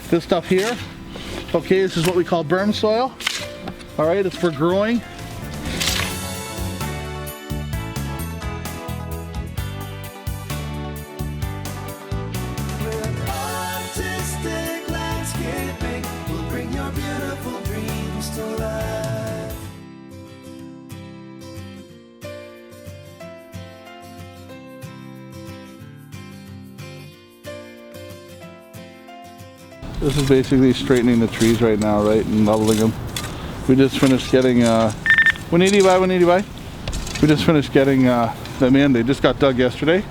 this stuff here. Okay, this is what we call berm soil. All right, it's for growing. This is basically straightening the trees right now, right, and leveling them. We just finished getting, 180 by 180 by. We just finished getting them in. They just got dug yesterday.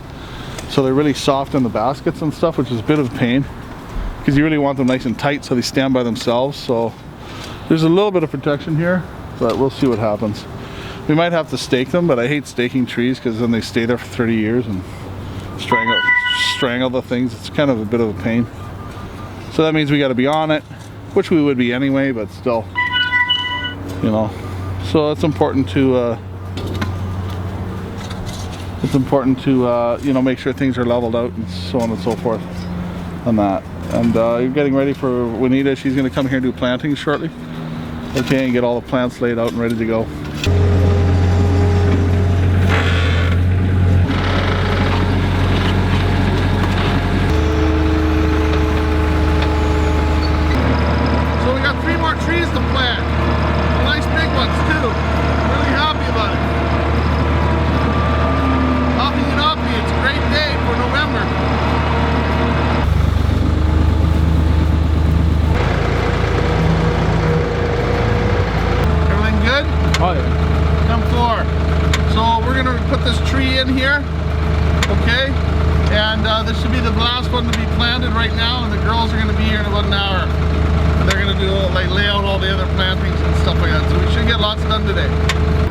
So they're really soft in the baskets and stuff, which is a bit of a pain. Because you really want them nice and tight so they stand by themselves. So there's a little bit of protection here, but we'll see what happens. We might have to stake them, but I hate staking trees because then they stay there for 30 years and strangle the things. It's kind of a bit of a pain. So that means we got to be on it, which we would be anyway, but still, you know. So it's important to, you know, make sure things are leveled out and so on and so forth on that. And you're getting ready for Juanita. She's going to come here and do planting shortly. Okay, and get all the plants laid out and ready to go. This should be the last one to be planted right now, and the girls are going to be here in about an hour. And they're going to do like lay out all the other plantings and stuff like that. So we should get lots done today.